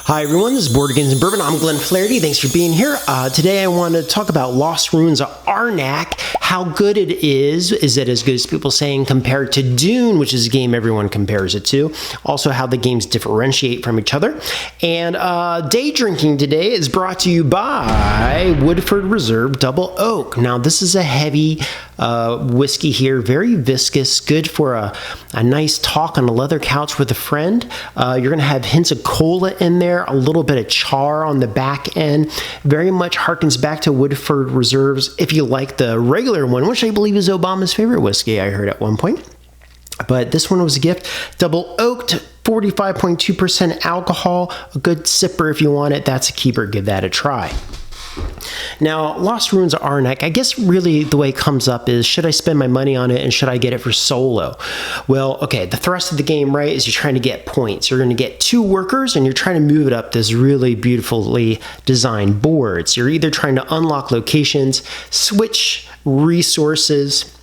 Hi everyone, this is Board Games and Bourbon. I'm Glenn Flaherty. Thanks for being here. Today I want to talk about Lost Ruins of Arnak, how good it is. Is it as good as people saying compared to Dune, which is a game everyone compares it to? Also how the games differentiate from each other. And day drinking today is brought to you by Woodford Reserve Double Oak. Now this is a heavy whiskey here, very viscous, good for a nice talk on a leather couch with a friend. You're going to have hints of cola in there, a little bit of char on the back end. Very much harkens back to Woodford Reserves if you like the regular one, which I believe is Obama's favorite whiskey, I heard at one point. But this one was a gift. Double oaked, 45.2% alcohol, a good sipper if you want it. That's a keeper. Give that a try. Now, Lost Ruins of Arnak, I guess really the way it comes up is, should I spend my money on it and should I get it for solo? Well, okay, the thrust of the game, right, is you're trying to get points. You're going to get 2 workers and you're trying to move it up this really beautifully designed board. So you're either trying to unlock locations, switch resources,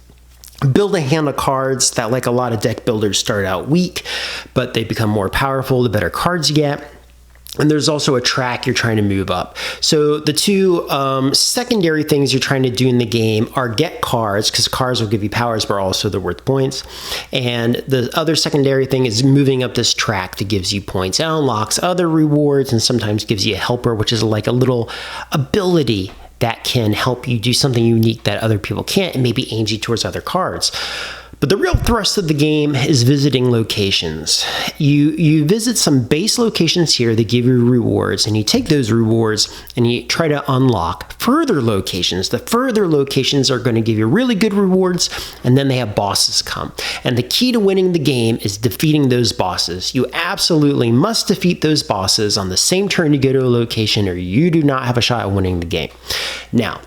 build a hand of cards that, like a lot of deck builders, start out weak, but they become more powerful the better cards you get. And there's also a track you're trying to move up. So the two secondary things you're trying to do in the game are get cards, because cards will give you powers, but also they're worth points. And the other secondary thing is moving up this track that gives you points. It unlocks other rewards and sometimes gives you a helper, which is like a little ability that can help you do something unique that other people can't and maybe aims you towards other cards. But the real thrust of the game is visiting locations. You visit some base locations here that give you rewards, and you take those rewards and you try to unlock further locations. The further locations are going to give you really good rewards, and then they have bosses come. And the key to winning the game is defeating those bosses. You absolutely must defeat those bosses on the same turn you go to a location, or you do not have a shot at winning the game. Now,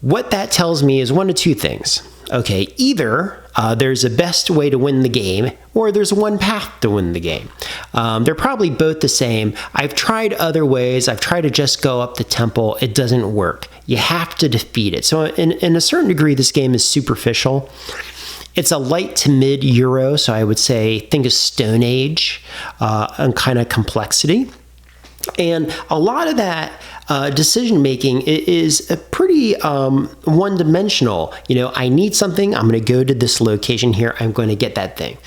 what that tells me is one of two things. Okay, either there's a best way to win the game, or there's one path to win the game. They're probably both the same. I've tried other ways. I've tried to just go up the temple. It doesn't work. You have to defeat it. So in a certain degree, this game is superficial. It's a light to mid Euro, so I would say think of Stone Age and kind of complexity. And a lot of that decision making is a pretty one-dimensional. You know, I need something. I'm going to go to this location here. I'm going to get that thing.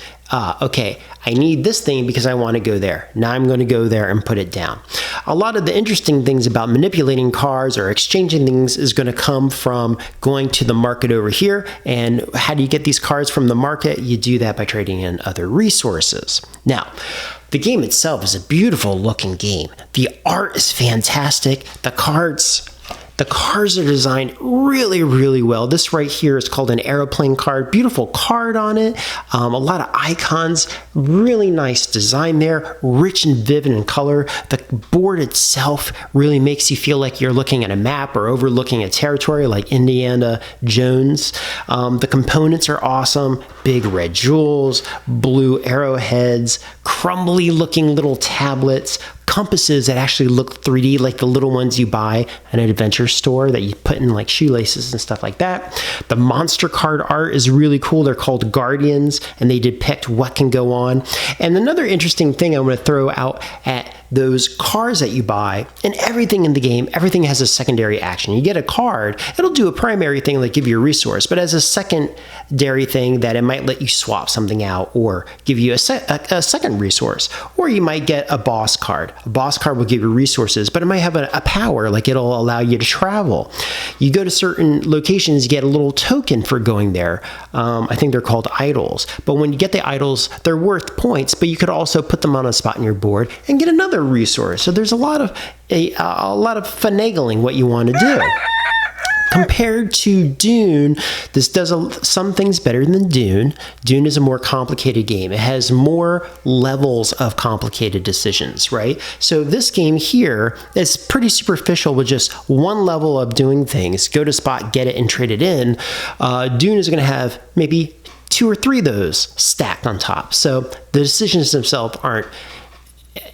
Okay, I need this thing because I want to go there. Now I'm going to go there and put it down. A lot of the interesting things about manipulating cards or exchanging things is going to come from going to the market over here. And how do you get these cards from the market? You do that by trading in other resources. Now, the game itself is a beautiful looking game. The art is fantastic. The cards are designed really, really well. This right here is called an aeroplane card. Beautiful card on it. A lot of icons. Really nice design there. Rich and vivid in color. The board itself really makes you feel like you're looking at a map or overlooking a territory like Indiana Jones. The components are awesome. Big red jewels, blue arrowheads, crumbly looking little tablets, compasses that actually look 3D, like the little ones you buy at an adventure store that you put in like shoelaces and stuff like that. The monster card art is really cool. They're called Guardians, and they depict what can go on. And another interesting thing I want to throw out at those cards that you buy, and everything in the game, everything has a secondary action. You get a card, it'll do a primary thing like give you a resource, but as a secondary thing that it might let you swap something out or give you a second resource. Or you might get a boss card. A boss card will give you resources, but it might have a power, like it'll allow you to travel. You go to certain locations, you get a little token for going there. I think they're called idols. But when you get the idols, they're worth points, but you could also put them on a spot in your board and get another resource. So there's a lot of finagling what you want to do. Compared to Dune, this does some things better than Dune. Dune is a more complicated game. It has more levels of complicated decisions, right? So this game here is pretty superficial with just one level of doing things. Go to spot, get it, and trade it in. Dune is going to have maybe 2 or 3 of those stacked on top. So the decisions themselves aren't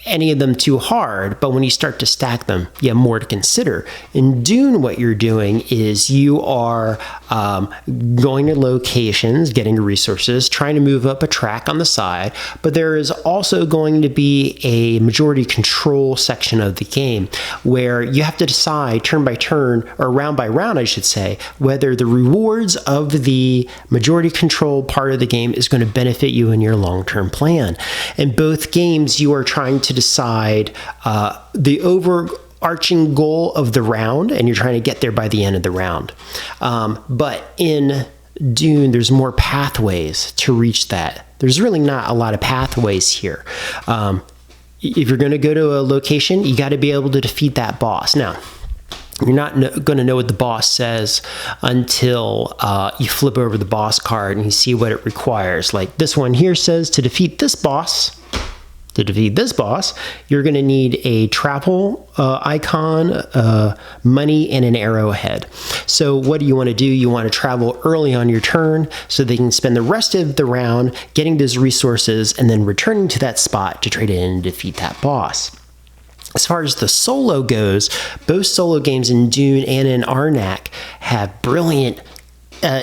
any of them too hard, but when you start to stack them, you have more to consider. In Dune, what you're doing is you are going to locations, getting resources, trying to move up a track on the side, but there is also going to be a majority control section of the game where you have to decide turn by turn, or round by round, I should say, whether the rewards of the majority control part of the game is going to benefit you in your long-term plan. In both games, you are trying to decide the overarching goal of the round, and you're trying to get there by the end of the round. But in Dune, there's more pathways to reach that. There's really not a lot of pathways here. If you're going to go to a location, you got to be able to defeat that boss. Now, you're not going to know what the boss says until you flip over the boss card and you see what it requires. Like this one here says, to defeat this boss, you're going to need a travel icon, money, and an arrowhead. So what do you want to do? You want to travel early on your turn so they can spend the rest of the round getting those resources and then returning to that spot to trade in and defeat that boss. As far as the solo goes, both solo games in Dune and in Arnak have brilliant,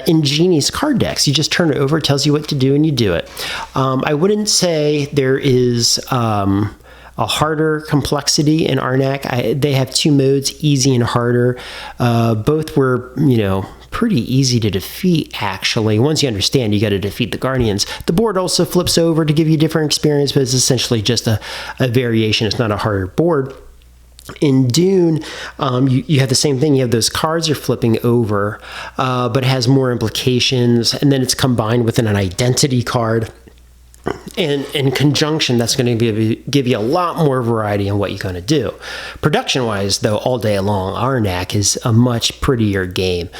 ingenious card decks. You just turn it over, it tells you what to do, and you do it. I wouldn't say there is a harder complexity in Arnak. They have two modes, easy and harder. Both were, pretty easy to defeat, actually. Once you understand, you got to defeat the Guardians. The board also flips over to give you a different experience, but it's essentially just a variation. It's not a harder board. In Dune, you have the same thing. You have those cards you're flipping over, but it has more implications, and then it's combined with an identity card. And in conjunction, that's going to give you a lot more variety in what you're going to do. Production-wise, though, all day long, Arnak is a much prettier game.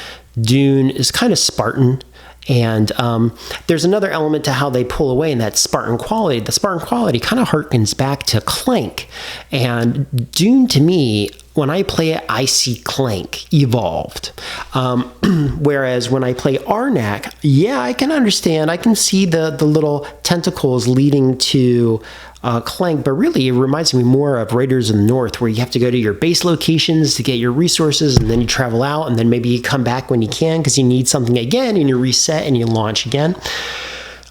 Dune is kind of Spartan, and there's another element to how they pull away in that Spartan quality. The Spartan quality kind of harkens back to Clank, and Dune, to me, when I play it, I see Clank evolved. Whereas when I play Arnak, yeah, I can understand. I can see the little tentacles leading to Clank, but really it reminds me more of Raiders of the North, where you have to go to your base locations to get your resources, and then you travel out, and then maybe you come back when you can because you need something again, and you reset and you launch again.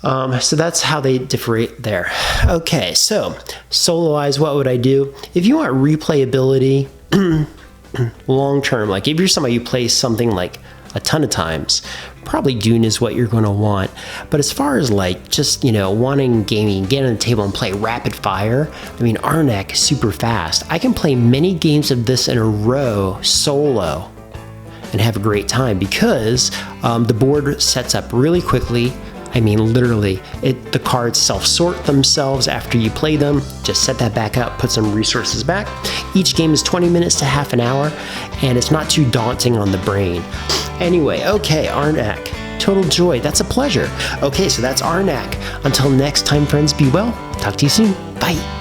So that's how they differ there. Okay, so solo-wise, what would I do? If you want replayability long term, like if you're somebody who plays something like a ton of times, probably Dune is what you're going to want. But as far as like just, wanting gaming, get on the table and play rapid fire, I mean, Arnak is super fast. I can play many games of this in a row solo and have a great time because the board sets up really quickly. I mean, literally, the cards self-sort themselves after you play them. Just set that back up, put some resources back. Each game is 20 minutes to half an hour, and it's not too daunting on the brain. Anyway, okay, Arnak. Total joy. That's a pleasure. Okay, so that's Arnak. Until next time, friends, be well. Talk to you soon. Bye.